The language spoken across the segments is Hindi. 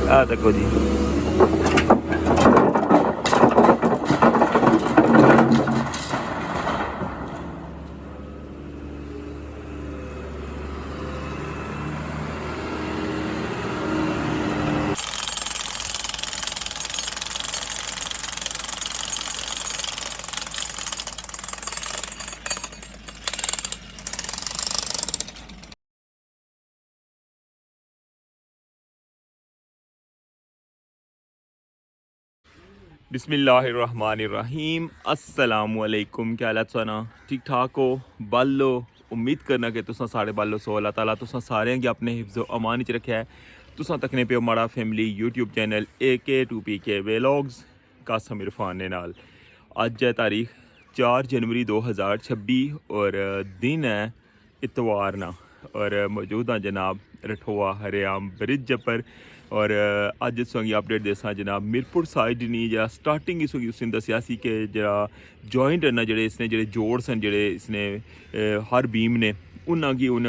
आ देखो जी। बिस्मिल्लाहिर्रहमानिर्रहीम। अस्सलामुअलैकुम। क्या हालत सुना? ठीक ठाक हो? बल्लो उम्मीद करना कि तुसां साढ़े बल्लो सो अल्लाह ताला तुसां सारें गी अपने हिफ्ज़ अमान च रखेआ है। तुसां तकने पे माड़ा family YouTube channel AK2PK vlogs Qasim Irfan ने नाल। अज है तारीख 4 जनवरी 2026 और दिन है इतवार ना और मौजूद हाँ जनाब रठोआ हरियाम ब्रिज पर और अज तुसेंगी अपडेट देसां जनाब मीरपुर साइड नहीं जरा स्टार्टिंग उसने दस्या सी कि जरा जॉइंट है ना जेह्ड़े इसने जेह्ड़े जोड़स न जेह्ड़े इसने हर बीम ने उन्होंने हून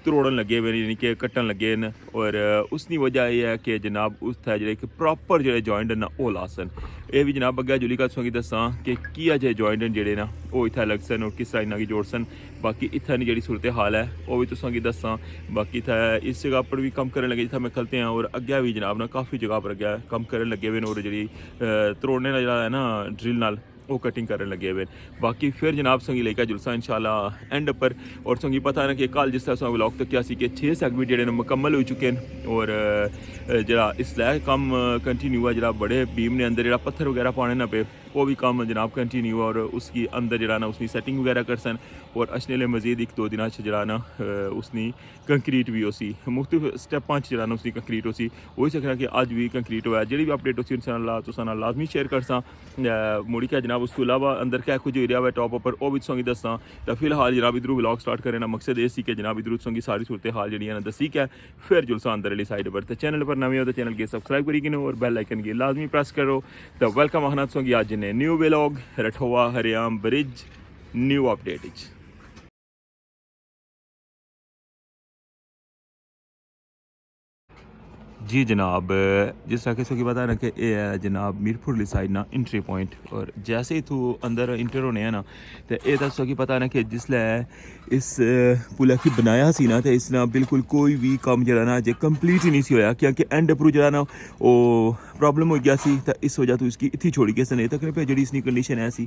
त्रोड़न लगे हुए यानी कि कट्टन लगे न और उसकी वजह यह है कि जनाब उत्थै जेह्ड़े इक प्रॉपर जेह्ड़े जॉइंट न ओह् लासन। एह् बी जनाब अग्गें जुली कल तुसेंगी दस्सां कि कि'यां जे जॉइंट न जेह्ड़े न ओह् इत्थै लगसन और किस तरह इन्ना गी जोड़सन। बाकी इत्थै दी जेह्ड़ी सूरत हाल है ओह् भी तुसेंगी दस्सां। बाकी इत्थै इस जगह पर भी कम्म करन लगे जित्थै मैं खलते हैं और अग्गें भी जनाब ना काफ़ी जगह पर अग्गें कम्म करन लगे हुए और जेह्ड़ी त्रोड़ने दा जेह्ड़ा है ना ड्रिल नाल वो कटिंग करन लगे हुए। बाकी फिर जनाब संगी लेकर जुलसा इंशाल्लाह एंड पर और संगी पता है ना कि कल जिस तरह व्लॉग तक क्या सी कि 6 सेगमेंट जेह्ड़े मुकम्मल हो चुके हैं और जरा इसलै कम्म कंटिन्यू है। जरा बड़े बीम ने अंदर जरा पत्थर वगैरह पाने ना पे वो भी कम्म जनाब कंटिन्यू है और उसकी अंदर जरा ना उसकी सेटिंग वगैरह करसन और अचने मजीद 1-2 दिन जरा ना उसनी कंक्रीट भी उसी मुख्तलिफ स्टेपां जरा ना उसकी कंक्रीट उसी वही सकना कि अज भी कंक्रीट होया। जी भी अपडेट उसी इंशाल्लाह तुसां नाल लाजमी शेयर करसा। मुड़ी क्या जनाब उसके अलावा अंदर क्या कुछ एरिया हुआ टॉप पर वो भी तुसेंगी दस्सां। तो फिलहाल जनाब इधरों व्लॉग स्टार्ट करने का मकसद ये सी कि जनाब इधरों तुसेंगी सारी सूरत हाल जी दसी क्या फिर जुलसा अंदर वाली साइड पर। तो चैनल पर नवे हो तो चैनल के सब्सक्राइब करी गिनो और बेल आइकन की लाजमी प्रेस करो। तो वेलकम आखना तुसेंगी अज ने न्यू व्लॉग रठोआ हरियाम ब्रिज न्यू अपडेट। जी जनाब जिस तरह किसी की पता है ना कि ये है जनाब मीरपुर वाली साइड ना एंट्री पॉइंट और जैसे ही तू अंदर इंटर होने हैं ना तो ये दसो कि पता है ना कि जिसलै इस पुल की बनाया सी ना तो इस ना बिल्कुल कोई भी कम जरा ना अजे कंप्लीट ही नहीं सी होया क्योंकि एंड पर जरा ना वो प्रॉब्लम हो गया सी तो इस वजह तो इसकी इतनी छोड़ी गई सने तक पे जी इसकी कंडीशन है सी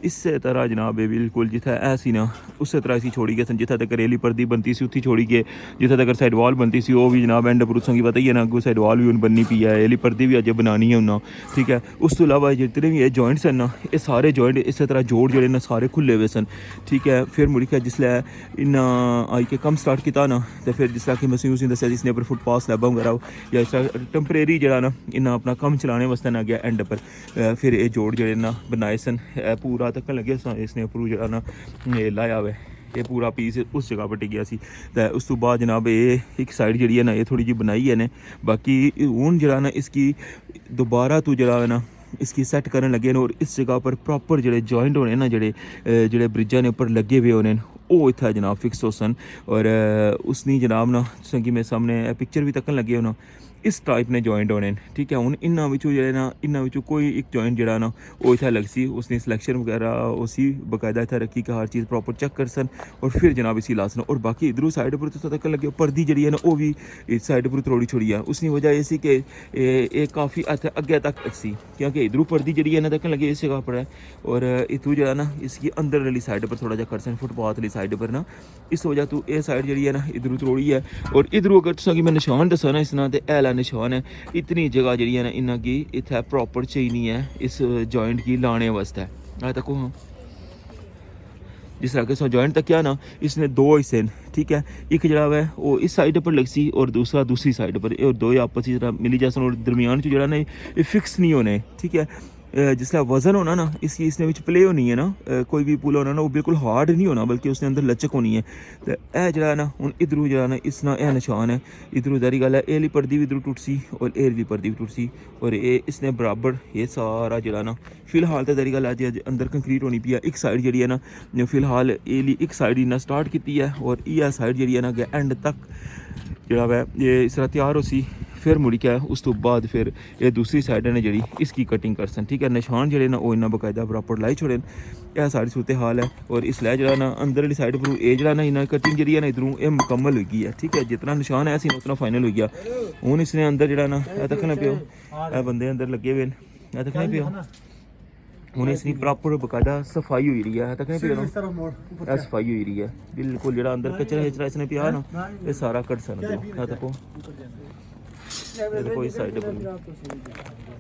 इस तरह जनाब बिल्कुल जिथे ऐसी ना उस तरह इसी छोड़ी गए सन जिथे तक रेली पर्दी बनती सी उत्थी छोड़ी गए जिथे तक साइड वॉल बनती सी वो भी जनाब एंड पर की पता ही है ना अगू साइड वॉल भी हूँ बननी पी है एली पर्दी भी अजय बनानी है उन्ना ठीक है। उस तो इलावा जितने भी ये जॉइंट्स हैं ना ये सारे जॉइंट इस तरह जोड़ जोड़े ना सारे खुले हुए सन ठीक है। फिर मुड़ी क्या जिसलै इन्ना आई के कम स्टार्ट किया ना तो फिर जिस तरह कि मसीह उसी दसिया जिसने पर फुटपाथ स्लैबां वगैरह या इस तरह टैंपरेरी जरा ना इन्ना अपना कम चलाने वास्ते ना गया एंड पर फिर ये जोड़ जोड़े ना बनाए सन पूरा तक लगे इसने उप्परों जरा ना लाया हुआ ये पूरा पीस उस जगह पर टिक गया सी। तो उस तो बाद जनाब ये एक साइड जी है ना ये थोड़ी जी बनाई है ने बाकी हूँ जरा ना इसकी दोबारा तो जरा है ना इसकी सैट करन लगे और इस जगह पर प्रॉपर जेह्ड़े जॉइंट होने ना जेह्ड़े ब्रिजा ने उपर लगे हुए होने वो इत्थै जनाब फिक्स हो सन और उसनी जनाब ना तुसें मैं सामने पिक्चर भी तक्कन लगे हो ना इस टाइप ने जॉइंट होने ठीक है। हूँ इन्हों जो ना इन्हों कोई एक जॉइंट जरा ना वो इतना लग सी उसने सिलेक्शन वगैरह उसी बाकायदा इतना रखी कि हर चीज़ प्रॉपर चेक कर सन और फिर जनाब इसी ला सन। और बाकी इधरों साइड पर तो तक लगे पर्दी जी है ना वो भी इस साइड पर थोड़ी छोड़ी है उसकी वजह ये सी कि ये काफ़ी अगे तक सी क्योंकि इधरों पर्दी जी है ना तक लगे इस जगह पर है और इतों जो है ना इसकी अंदर वाली साइड पर थोड़ा जा कर सन फुटपाथ वाली साइड पर ना इस वजह तो ये साइड जी है ना इधरों थोड़ी है और इधरों अगर तुसेंगी मैं निशान दसा ना इसना तो ऐला निशान है इतनी जगह जी है ना इन्ना की इत्थै प्रॉपर चाहिए है इस जॉइंट की लाने वास्ते आ तको हाँ जिस तरह के जॉइंट तक क्या ना इसने दो हिस्से ठीक है एक जरा है वो इस साइड पर लग सी और दूसरा दूसरी साइड पर और दो आपस मिली जा सन और दरमियान जो जरा ना ये फिक्स नहीं होने ठीक है। जिसका वजन होना ना इसकी इसने विच प्ले होनी है ना कोई भी पुल होना ना वो बिल्कुल हार्ड नहीं होना बल्कि उसके अंदर लचक होनी है। तो यह जरा ना हूँ इधरों जरा ना इसना यह निशान है इधरों दारी गल है एली पर्दी भी इधरों टुट सी और एल भी पर्दी भी टुट सी और ये इसने बराबर ये सारा जरा ना फिलहाल तो दारी गल अज अंदर कंक्रीट होनी पी है एक साइड जी है ना फिलहाल एली एक साइड इन्ना स्टार्ट की है और यह साइड जी है ना एंड तक जरा वै ये इस तरह तैयार हो सी फिर मुड़ के उस तो बाद फिर ये दूसरी साइड ने जी इसकी कटिंग कर सन, ठीक है। निशान जोड़े ना वो इन्ना बकायदा प्रॉपर लाई छोड़े, यह सारी सूरत हाल है। और इसलिए जरा ना अंदर वाली साइड पर ये जरा ना इन्ना कटिंग जी है ना इधरों ये मुकम्मल हो गई है, ठीक है। जितना निशान है सी उतना फाइनल हो गया। हूँ इसने अंदर जरा ना तकना पियो, यह बंदे अंदर लगे हुए हैं, तकना पियो। हूँ इसकी प्रॉपर बकायदा सफाई हुई रही है, तकने पियो ना सफाई हुई रही है बिल्कुल। जो अंदर कचरा हिचरा इसने पिया ना ये सारा कट सन तको कोई साइड पर,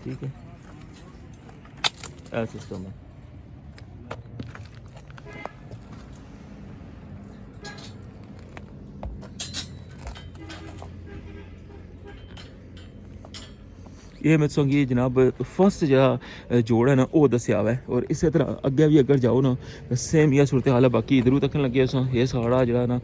ठीक है। ऐसा सिस्टम है। ये मैं दसूँगी जनाब फर्स्ट जरा जोड़ है ना वो दसिया हुआ है। और इस तरह अगे भी अगर जाओ ना सेम यह सूरत हाल है। बाकी इधरों तक लगे ये सारा जरा ना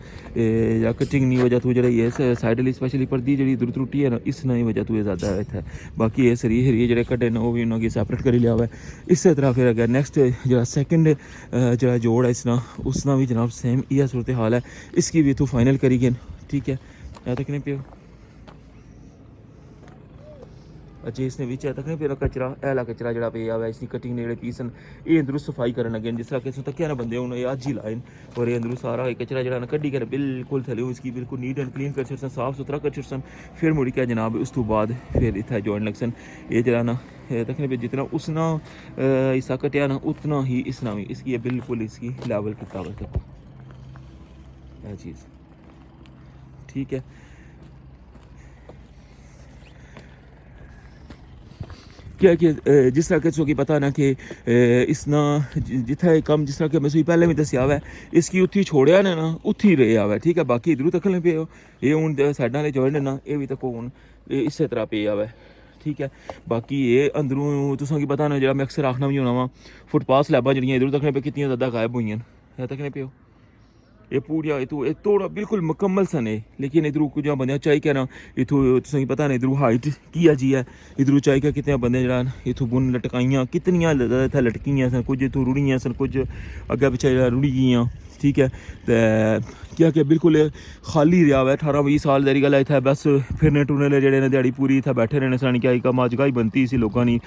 या कटिंग नहीं वजह तू जरा ये साइड वाली स्पेशली पर्दी जी इधर त्रुटी है ना इस नहीं वजह तू ज़्यादा है इतना। बाकी ये सरी हरी जो कटे ना वो भी उन्होंने सैपरेट कर लिया हुआ है। इस तरह फिर अगर नैक्सट जरा सैकेंड जरा जोड़ है इसना उसना भी जनाब सेम यह सूरत हाल है। इसकी भी तू फाइनल करी गए, ठीक है। या तक नहीं पियो अच्छा इसने भी तक नहीं फिर कचरा ऐला कचरा जरा पे आया इसकी कटिंग ने पीस ये अंदरों सफाई कर लगे जिस तरह कि तक ना बंदे उन्हें अज ही लाए और ये अंदरों सारा कचरा जरा कड्डी कर बिल्कुल थले इसकी बिल्कुल नीट एंड क्लीन कर छड़सन, साफ सुथरा कर छड़सन। फिर मुड़ के जनाब उस तो बाद फिर इतना जॉइन लग सन। ये जरा ना तकने जितना उसना हिस्सा कटिया ना उतना ही इसना भी इसकी बिल्कुल इसकी लेवल किताब तक यह चीज़, ठीक है। क्या कि जिस तरह के पता ना कि इसना जिथे कम जिस तरह के मैं पहले भी दसिया हुआ है इसकी उत्थी छोड़िया ने ना उत्थी रहे आवा, ठीक है। बाकी इधरों तक पे हो ये हूँ साइडा वाले जॉइंट ना ये भी तक हूँ इस तरह पे आवा, ठीक है। बाकी ये अंदरों तुसा की पता ना जो मैं अक्सर आखना भी होना वा फुटपाथ स्लैबां जड़ियाँ इधरों तकने पे कितनी ज़्यादा गायब हुई हैं, तकने पे हो ये पूरिया इतों ये थोड़ा बिल्कुल मुकम्मल सन है। लेकिन इधरों कुछ बंद चाही क्या ना इतों तुसें पता नहीं इधरों हाइट की जी है इधरों चाही क्या कितने बंदे जरा इतों बुन लटकाइयाँ कितनियाँ इत्थै लटकियाँ सन, कुछ इतों रुड़ियाँ सन, कुछ अग्गे पिच्छे रुड़ी गेइयां, ठीक है। तो क्या क्या बिल्कुल खाली रहा हुआ है 18-20 साल दी गल है। इत्थै बस फिरने टुरने जेह्ड़े ने दिहाड़ी पूरी इत्थै बैठे रहने सानी क्या कम्म अजकल बनती इसी लोगों की,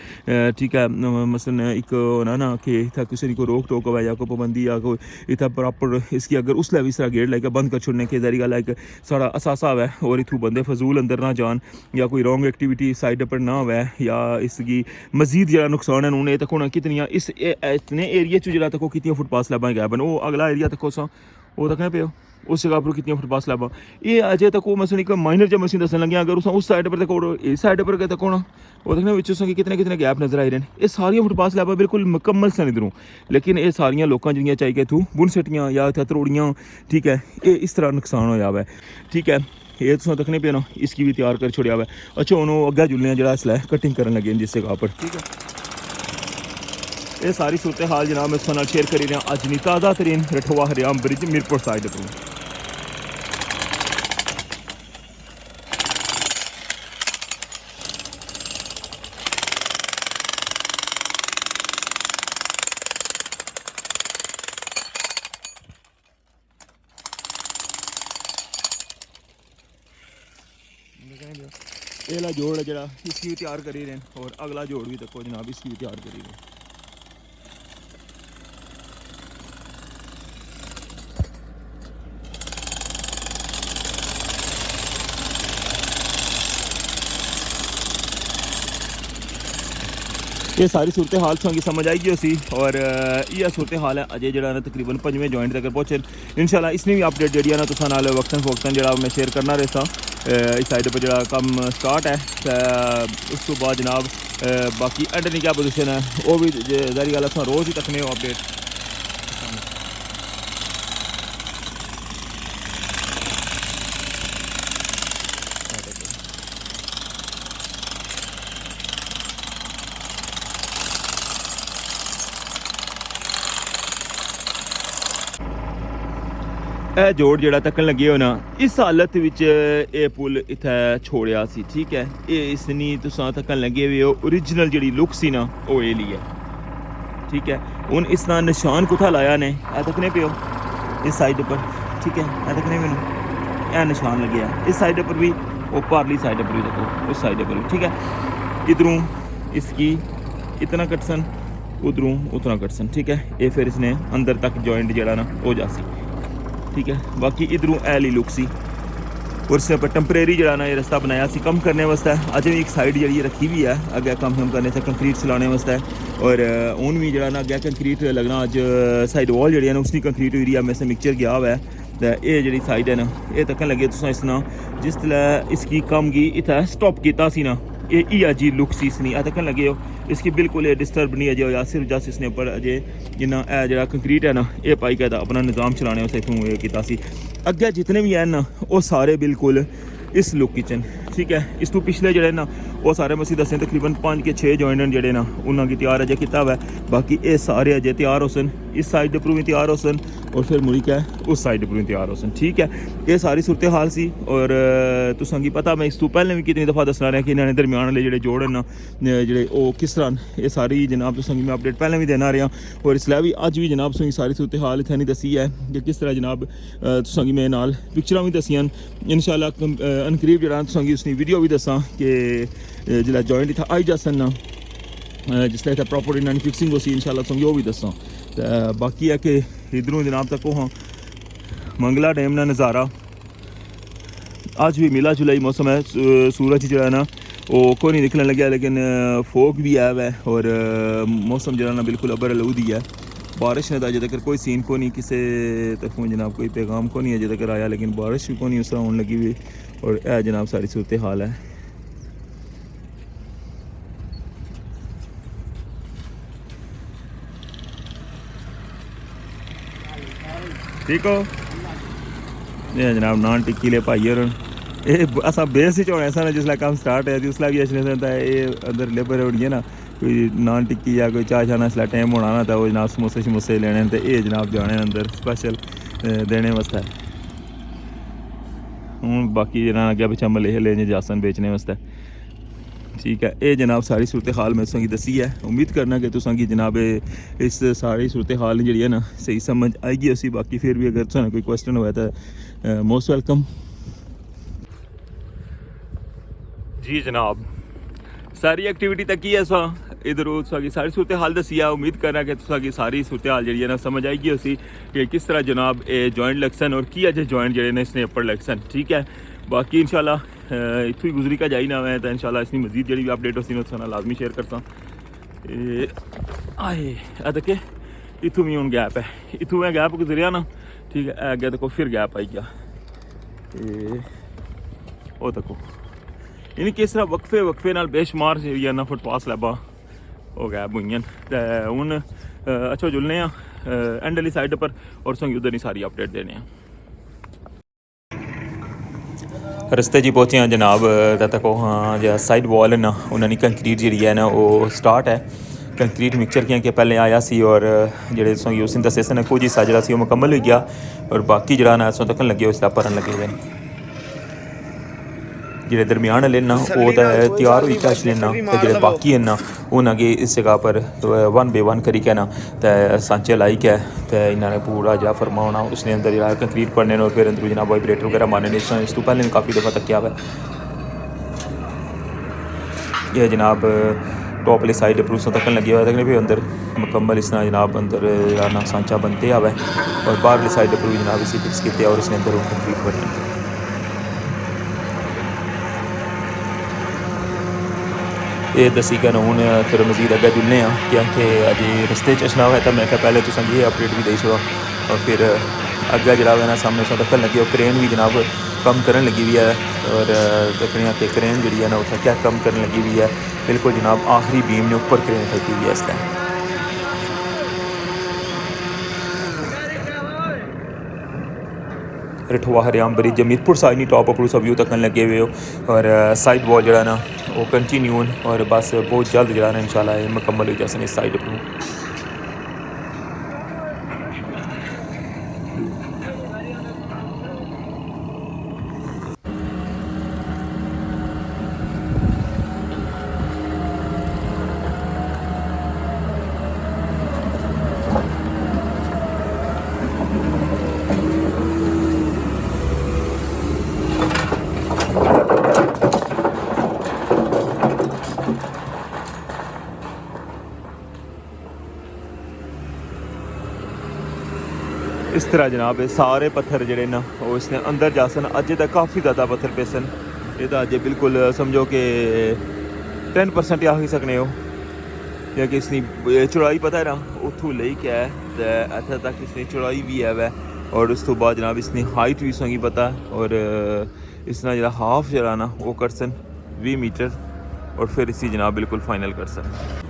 ठीक है। मसलन एक होना ना कि इत्थै किसी की कोई रोक टोक हो या कोई पाबंदी या कोई इत्थै प्रॉपर इसकी अगर उसलै भी इस तरह गेट लाइक बंद कर छोड़ने के जरिए गल है साढ़ा असासा है और इत्थूं बंदे फजूल अंदर ना जान या कोई रॉन्ग एक्टिविटी साइड पर ना होवे या इसकी मजीद जरा नुकसान है उन्हें तक होना कितनियाँ इस इतने एरिया च जरा तक कितनी फुटपाथ स्लैबां गैप न वो अगला एरिया तक वो तक पे उस जगह पर कितनी फुटपाथ स्लैबां ये अजय तक वो मसलन एक माइनर जब मशीन दसन लगे अगर उस साइड पर तक इस साइड पर तक होना वो तक बिच कितने कितने गैप नजर आई रहे हैं। ये सारिया फुटपाथ स्लैबां बिल्कुल मुकम्मल सन इधरों, लेकिन ये सारिया लोगों जिन्हें चाहिए कि इतों बुन सटियाँ या इत्थै त्रोड़ियाँ, ठीक है। ये इस तरह नुकसान होया हुआ है, ठीक है। ये तुम तकने पे ना इसकी भी तैयार कर छोड़िया हुआ है। अच्छा हूँ अग्गे जुलने जरा इसलिए कटिंग करने लगे जिस जगह पर, ठीक है। ये सारी सूरत हाल जनाब मैं तुहानू शेयर करी रहा अज नी ताज़ा तरीन रठवा हरियाम ब्रिज मीरपुर साइड पर। पहला जोड़ है जरा इसकी भी तैयार करी रहे हैं और अगला जोड़ भी तको जनाब इसकी भी तैयार करी रहे हैं। ये सारी सूरत हाल तुम समझ आई गई उसी और यह सूरत हाल है अजय जरा तकरीबन 5वें जॉइंट तक पहुंचे इंशाल्लाह। इसने भी अपडेट जी ना तुसा नाल वक्तन फोक्तन जरा मैं शेयर करना रहा इस साइड पर जरा कम स्टार्ट है। उस तो बाद जनाब बाकी एंड नहीं क्या पोजिशन है वो भी जारी गल रोज़ ही तकने अपडेट। ਇਹ जोड़ ਜਿਹੜਾ तकन लगे हो ना इस हालत विच ये पुल इत्थै छोड़िया सी, ठीक है। ये इसनी तुसां तकन लगे हुए हो ओरिजिनल जी लुक सी ना वो ये ली है, ठीक है। हुन इसका निशान कुत्था लाया ने ए तकने पे हो इस साइड पर, ठीक है। ए तकने मैनू ए निशान लगे इस साइड पर भी वो पारली साइड पर भी देखो, उस साइड पर भी, ठीक है। इधरों इसकी इतना कटसन, उधरों उतना कटसन, ठीक है। ये फिर इसने अंदर तक जॉइंट जड़ा ना हो जासी, ठीक है। बाकी इधरों ऐली लुक सी और इसने पर टैंपरेरी जड़ा ना ये रास्ता बनाया सी कम करने वास्ते। अज भी एक साइड जी रखी भी है अगे कम करने से कंक्रीट चलाने वास्ते, और हूँ भी जड़ा ना अगे कंक्रीट लगना, अज साइड वॉल जी उसकी कंक्रीट हुई है, में से मिक्सचर गया हुआ है। तो ये जी साइड है ना, ये तक लगे तुस इसना जिसलै इसकी कम गी इतना स्टॉप किया सी ना, ये जी लुक सी इसनी तक लगे हो इसकी बिल्कुल ये डिस्टर्ब नहीं अजे होया, सिर्फ जस्ट इसने उपर अजे जिन्ना जो कंक्रीट है ना ये पाई के अपना निज़ाम चलाने वास्ते इतों ये किया सी। अगे जितने भी हैं ना वो सारे बिल्कुल इस लुक किचन, ठीक है। इस तो पिछले जड़े ना वो सारे मसी दसें तकरीबन 5 के 6 जॉइंट जड़े ना उन्होंने तैयार अजे किया हुआ है। बाकी ये सारे अजे तैयार हो सन, इस साइड पर भी तैयार हो सन और फिर मुड़ी क्या उस साइड पर भी तैयार हो सन, ठीक है। ये सारी सूरत हाल सी। और तुसें गी पता मैं इस तो पहले भी कितनी दफ़ा दसना रहा कि इन्होंने दरम्यान वाले जोड़े जोड़ ना जोड़े वो किस तरह, ये सारी जनाब तुसें गी मैं अपडेट पहले भी देना रहा, और इसलिए भी अज भी जनाब तुसें सारी सूरत हाल इत्थै नहीं दसी है कि किस तरह जनाब तुसें गी मैं नाल पिक्चरां भी दसियां इंशाल्लाह अनकरीब जरा तुसें गी उसकी वीडियो भी दसां कि जिसलै जॉइंट इत्थै आई जासन ना, जिसलै इत्थै प्रॉपर इन्होंने फिक्सिंग होसी इंशाल्लाह तुसें गी ओह् भी दसां। तो बाकी है कि इधरों जनाब तक हाँ मंगला डैम का नज़ारा अज भी मिला जुलाई मौसम है, सूरज जो है ना वो कोई नहीं दिखने लगे, लेकिन फोक भी है वै, और मौसम जो है ना बिल्कुल अबर अलूदी है। बारिश ने तो अजे तक कोई सीन को नहीं, किसी तरफों जनाब कोई पैगाम को नहीं अजे तक आया, लेकिन बारिश भी को नहीं उस तरह होने लगी हुई। और यह जनाब सारी सूरत हाल है। ठीक हो ये जनाब नान टिक्की ले भाई और ये असा बेस ही होने सन जिसला काम स्टार्ट है उसला भी अच्छे सन, ये अंदर लेबर होनी है ना, कोई नान टिक्की या कोई चाह शाना इसला टाइम होना ना, तो वो जनाब समोसे शमोसे लेने, तो ये जनाब जाने अंदर स्पैशल देने वास्ते। हूँ बाकी जना अगे पिछा मलेह लेने जासन बेचने वास्ते, ठीक है। ये जनाब सारी सूरत हाल मैं तुसें दसी है। उम्मीद करना कि तुसें गी जनाब इस सारी सूरत हाल जी है ना सही समझ आएगी उसी। बाकी फिर भी अगर तुसें कोई क्वेश्चन हुआ तो मोस्ट वेलकम जी जनाब। सारी एक्टिविटी तक ही है सा इधर तुसें सारी सूरत हाल दसी है। उम्मीद करना कि तुसें सारी सूरत हाल जी है ना समझ आएगी उसी कि किस तरह जनाब ये जॉइंट लगसन और की अजे जॉइंट जे ने इसने अपर लगसन, ठीक है। बाकी इंशाल्लाह इतों ही गुजरी का जाई ना मैं, तो इंशाल्लाह इसकी मजीद जी भी अपडेट होती है लाजमी शेयर करता। आए अदके इतों भी हूँ गैप है, इतों मैं गैप गुजरिया ना, ठीक है। अगे देखो फिर गैप आई गया, वो देखो यानी किस तरह वक्फे वक्फे नाल बेशुमार जेह्ड़ियां ना फुटपाथ लैबां हो गैप हुई हैं। हूँ अच्छा जुलने एंड वाली साइड पर और तुसें उधर ही सारी अपडेट देने। रस्ते जी पहुँचे हैं जनाब, तक हाँ जो साइड वॉल है ना उन्होंने कंक्रीट जी है ना वो स्टार्ट है। कंक्रीट मिक्सचर किया कि पहले आया सी, और जेह्ड़े तुसें उस दिन दस्से सन कुछ हिस्सा जेह्ड़ा सी मुकम्मल हो गया, और बाकी जेह्ड़ा ना इस तक लगे उसदा भरन लगे हुए हैं। जेह्ड़े दरम्यान आह्ले ना वो तो तैयार होई चुके ना, तो जेह्ड़े बाकी हैं ना उन्हें अगे इस जगह पर 1 बाय 1 करी के ना तो सांचे लाई के तो इन्होंने पूरा जहा फरमाना उसने अंदर जो कंक्रीट पड़ने और फिर अंदर जनाब वाइब्रेटर वगैरह मारने। इस तो पहले काफ़ी दफ़ा तक्या हुआ यह जनाब टॉप वाली साइड पर उसों तकन लगे हुआ है, फिर अंदर मुकम्मल इस तरह जनाब अंदर ना सांचा बनते हुआ है, और बाहर वाली साइड पर भी जनाब इसी फिक्स किए और इसने अंदर कंक्रीट बने। ये दसी गै हूँ फिर मजीद अगर जुलने क्योंकि अजे रस्ते चलना हुआ तो मैं क्या पहले तुसें ये अपडेट भी दे छोड़ा, और फिर अगर जरा ना सामने से दखल लगे क्रेन भी जनाब कम करन लगी हुई है, और देखने कि क्रेन जी है ना उत्थे क्या कम करन लगी हुई है, बिल्कुल जनाब आखिरी बीम ने ऊपर क्रेन खड़ी हुई है इस टाइम। रिठवा हरियाम ब्रिज मीरपुर साइड नहीं टॉप अपरू सब व्यू तक लगे हुए हो, और साइड वॉल जरा ना वो कंटिन्यू और बस बहुत जल्द जरा ना इंशाल्लाह मुकम्मल हो जाए इस साइड अपरू। तरह जनाब ये सारे पत्थर जड़े ना वो इसने अंदर जा सन अजे तक काफ़ी ज़्यादा पत्थर पे सन ये तो अजे बिल्कुल समझो कि 10% आखी सकने हो क्योंकि इसकी चौड़ाई पता है ना उतों ले क्या है तो इतने तक इसकी चौड़ाई भी है वह और उस तो बाद जनाब इसकी हाइट भी संगी पता है और इसना जरा हाफ जरा ना वो कर सन 20 मीटर और फिर इसी जनाब बिल्कुल फाइनल कर सन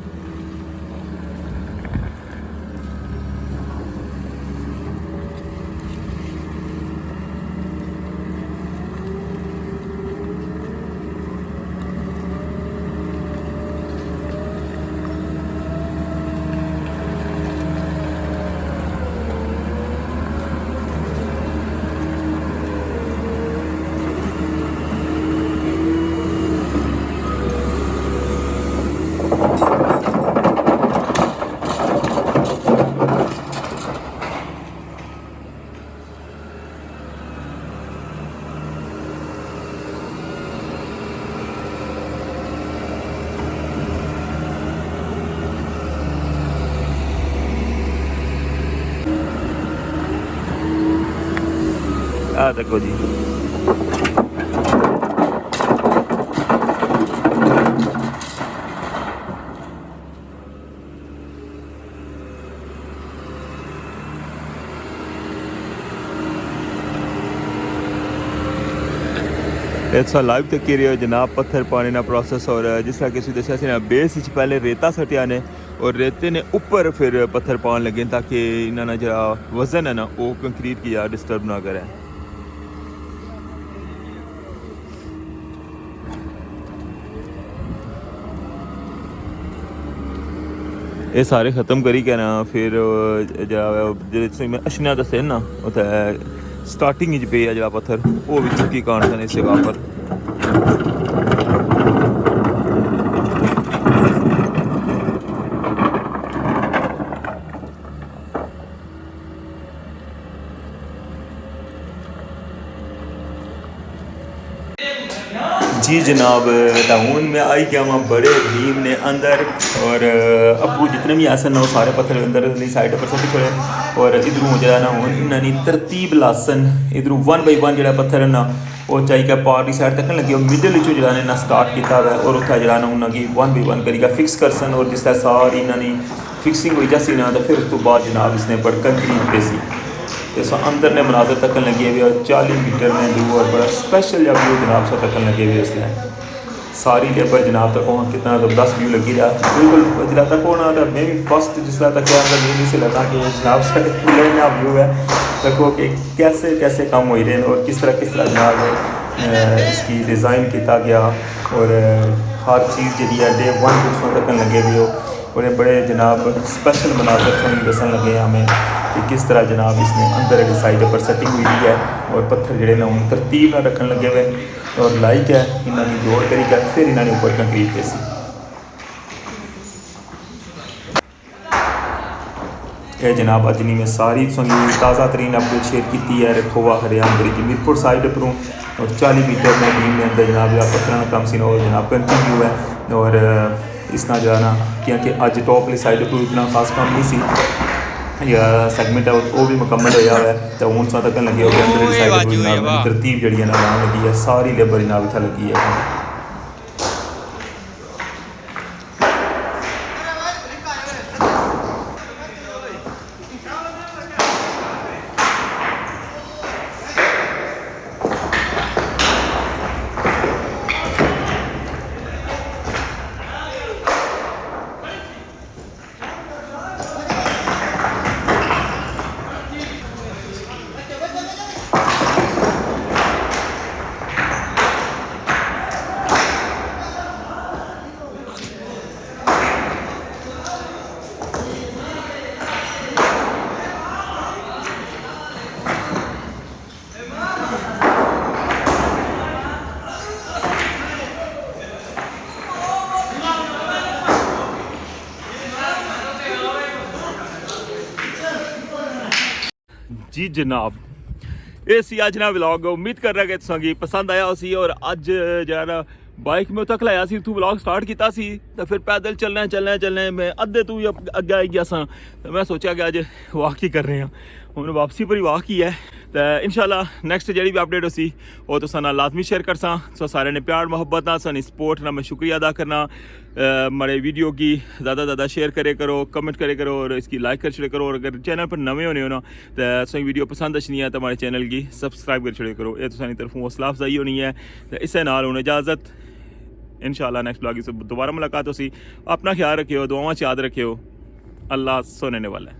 देखो जी लाइव तक की रही हो जनाब पत्थर पाने ना प्रोसेस और जिस तरह किसी दसा से ना बेस पहले रेता सटिया ने और रेते ने ऊपर फिर पत्थर पान लगे ताकि इन्होंने जरा वजन है ना वो कंक्रीट की डिस्टर्ब ना करे ये सारे ख़त्म करी के ना फिर मैं अशना दसे ना उत्थे स्टार्टिंग पे है जरा पत्थर वो भी चुकी कान सन इस जगह पर जी जनाब टाउन में आई गया वहाँ बड़े भीम ने अंदर और अबू जितने भी ऐसे ना वो सारे पत्थर अंदर साइड पर सब छोड़े और इधरों जो ना हूँ इन्होंने तरतीब लासन इधरों 1 बाय 1 जो पत्थर है ना वो चाहिए पार्टी साइड तक लगे मिडल चो जो ना स्टार्ट किया है और उत्थे जो ना उन्होंने 1 बाय 1 करिए फिक्स कर सन और जिस तरह सारी इन्होंने फिक्सिंग हुई जैसी ना तो फिर उस तो बाद जनाब इसने बढ़कर कंक्रीट पे सी तो अंदर ने मनाजर तकन लगे हुए और 40 मीटर में व्यू और बड़ा स्पेशल या व्यू जनाब से तकन लगे हुए इसलिए सारी लेबर जनाब तक वहाँ कितना ज़बरदस्त व्यू लगी रहा बिल्कुल जिला तक होना था मैं भी फर्स्ट जिस तरह तक नहीं से लगा कि जनाब से ना व्यू है देखो कि कैसे कैसे काम हो रहे हैं और किस तरह जनाब इसकी डिज़ाइन किया गया और हर चीज़ जी है डे 1 उसमें तकन लगे हुए हो और ये बड़े जनाब स्पेशल मनाजर सुनी दसन लगे हमें कि किस तरह जनाब इसने अंदर एक साइड पर सेटिंग हुई है और पत्थर जड़े ना उन्हें तरतीब ना रखने लगे हुए और लाइक है इन्होंने जोड़ करी गया फिर इन्होंने ऊपर कंक्रीट पे सी ये जनाब अजनी में सारी संगी ताज़ा तरीन अपडेट शेयर की है रखोवा हरियाणा बरी मीरपुर साइड पर और 40 मीटर में भीम में अंदर जनाब पत्थर का कम सी जनाब कंटिन्यू है और इसना जो है ना क्योंकि अज टॉप वाली साइड पर इतना खास काम नहीं सी या सैगमेंट है वो भी मुकम्मल होया है तो हूँ सा तक लगे हो गया अंदर साइड पर तरतीब जी ना लगी है सारी लेबर जनाब इतना लगी है जी जनाब ये सी अज ना व्लॉग उम्मीद कर रहा कि तुसें पसंद आया उसी और अज जरा बाइक में तक लाया सी तू व्लॉग स्टार्ट किया सी तो फिर पैदल चलना मैं अद्धे तू अगे आई गया सा तो मैं सोचा कि अज वॉक ही कर रहे हैं हुण वापसी पर ही वाह की है। तो इंशाल्लाह नेक्स्ट जी भी अपडेट होसी वो तो साना लाजमी शेयर करसा। सो सारे ने प्यार मोहब्बत ना सानी सपोर्ट ना मैं शुक्रिया अदा करना। हमारे वीडियो की ज़्यादा ज़्यादा शेयर करे करो, कमेंट करे करो और इसकी लाइक कर छड़े करो। और अगर चैनल पर नवे होने हो ना तो सही वीडियो पसंद अच्छी है तो हमारे चैनल की सब्सक्राइब कर छड़े करो। ये तो सानी तरफों हौसला अफजाई होनी है। तो इससे नाल हूँ इजाज़त, इंशाल्लाह नेक्स्ट ब्लॉग से दोबारा मुलाकात होसी। अपना ख्याल रखियो, दुआवां च याद रखियो। अल्लाह सुनने वाला है।